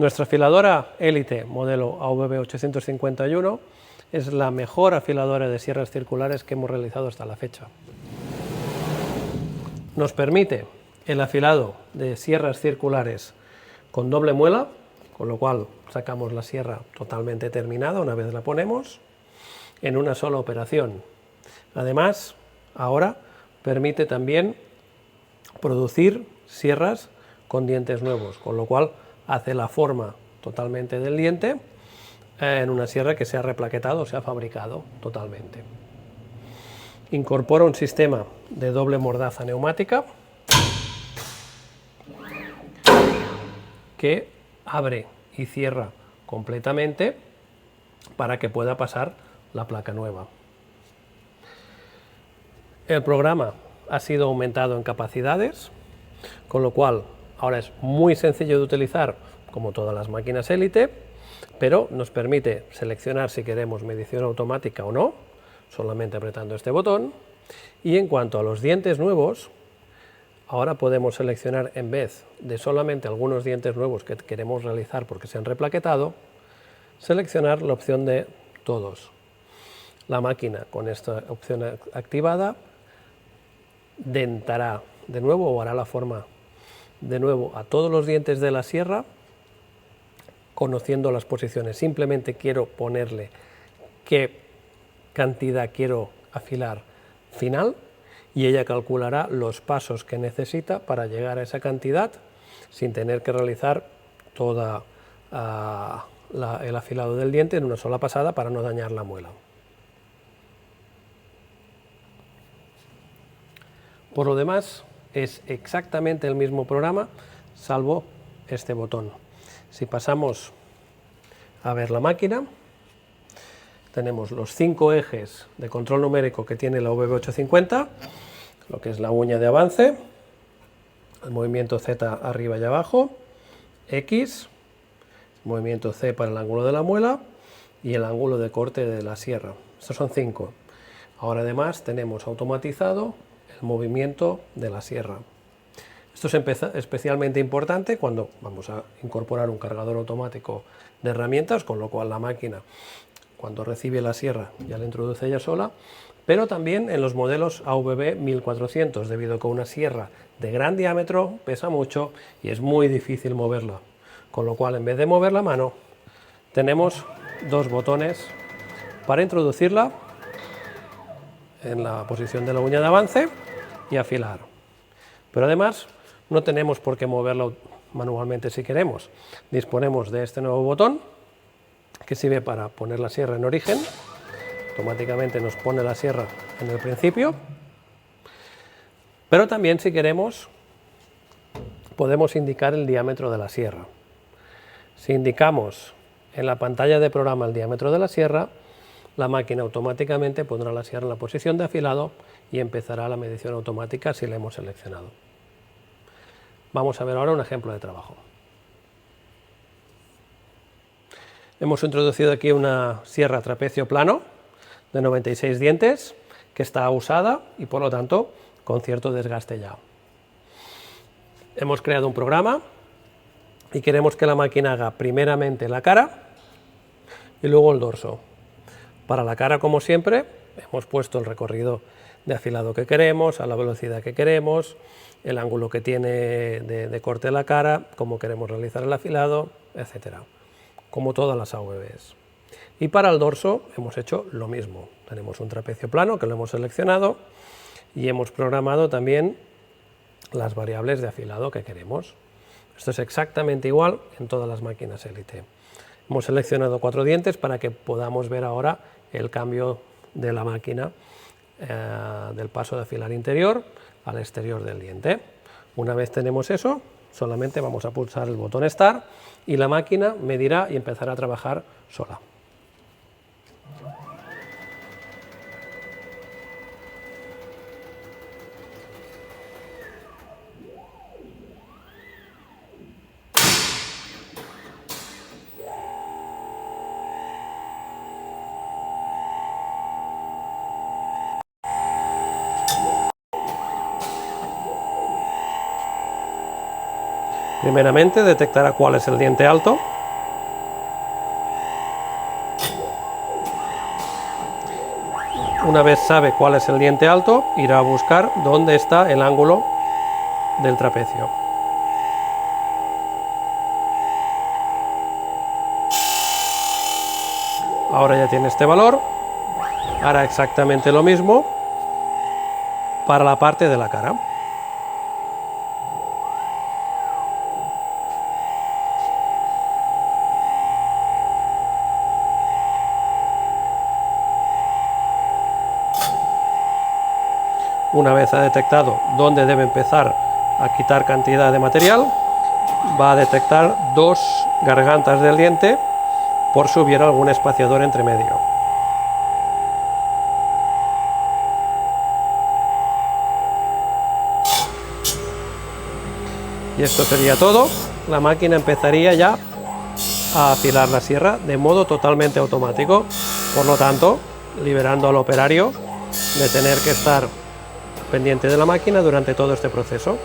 Nuestra afiladora Elite modelo AVB851 es la mejor afiladora de sierras circulares que hemos realizado hasta la fecha. Nos permite el afilado de sierras circulares con doble muela, con lo cual sacamos la sierra totalmente terminada una vez la ponemos, en una sola operación. Además, ahora permite también producir sierras con dientes nuevos, con lo cual hace la forma totalmente del diente en una sierra que se ha replaquetado, se ha fabricado totalmente. Incorpora un sistema de doble mordaza neumática que abre y cierra completamente para que pueda pasar la placa nueva. El programa ha sido aumentado en capacidades, con lo cual ahora es muy sencillo de utilizar como todas las máquinas Elite, pero nos permite seleccionar si queremos medición automática o no, solamente apretando este botón. Y en cuanto a los dientes nuevos, ahora podemos seleccionar, en vez de solamente algunos dientes nuevos que queremos realizar porque se han replaquetado, seleccionar la opción de todos. La máquina, con esta opción activada, dentará de nuevo o hará la forma de nuevo a todos los dientes de la sierra, conociendo las posiciones. Simplemente quiero ponerle qué cantidad quiero afilar final y ella calculará los pasos que necesita para llegar a esa cantidad sin tener que realizar toda el afilado del diente en una sola pasada para no dañar la muela. Por lo demás, es exactamente el mismo programa, salvo este botón. Si pasamos a ver la máquina, tenemos los 5 ejes de control numérico que tiene la AVB850, lo que es la uña de avance, el movimiento Z arriba y abajo, X, movimiento C para el ángulo de la muela y el ángulo de corte de la sierra. Estos son 5. Ahora además tenemos automatizado el movimiento de la sierra. Esto es especialmente importante cuando vamos a incorporar un cargador automático de herramientas, con lo cual la máquina, cuando recibe la sierra, ya la introduce ella sola, pero también en los modelos AVB 1400, debido a que una sierra de gran diámetro pesa mucho y es muy difícil moverla, con lo cual en vez de mover la mano, tenemos dos botones para introducirla en la posición de la uña de avance y afilar. Pero además no tenemos por qué moverla manualmente si queremos. Disponemos de este nuevo botón que sirve para poner la sierra en origen. Automáticamente nos pone la sierra en el principio. Pero también, si queremos, podemos indicar el diámetro de la sierra. Si indicamos en la pantalla de programa el diámetro de la sierra, la máquina automáticamente pondrá la sierra en la posición de afilado y empezará la medición automática si la hemos seleccionado. Vamos a ver ahora un ejemplo de trabajo. Hemos introducido aquí una sierra trapecio plano de 96 dientes que está usada y por lo tanto con cierto desgaste ya. Hemos creado un programa y queremos que la máquina haga primeramente la cara y luego el dorso. Para la cara, como siempre, hemos puesto el recorrido de afilado que queremos, a la velocidad que queremos, el ángulo que tiene de corte de la cara, cómo queremos realizar el afilado, etc. Como todas las AVBs. Y para el dorso hemos hecho lo mismo. Tenemos un trapecio plano que lo hemos seleccionado y hemos programado también las variables de afilado que queremos. Esto es exactamente igual en todas las máquinas Elite. Hemos seleccionado 4 dientes para que podamos ver ahora el cambio de la máquina del paso de afilar interior al exterior del diente. Una vez tenemos eso, solamente vamos a pulsar el botón Start y la máquina medirá y empezará a trabajar sola. Primeramente detectará cuál es el diente alto. Una vez sabe cuál es el diente alto, irá a buscar dónde está el ángulo del trapecio. Ahora ya tiene este valor. Hará exactamente lo mismo para la parte de la cara. Una vez ha detectado dónde debe empezar a quitar cantidad de material, va a detectar dos gargantas del diente por si hubiera algún espaciador entre medio. Y esto sería todo. La máquina empezaría ya a afilar la sierra de modo totalmente automático, por lo tanto, liberando al operario de tener que estar pendiente de la máquina durante todo este proceso.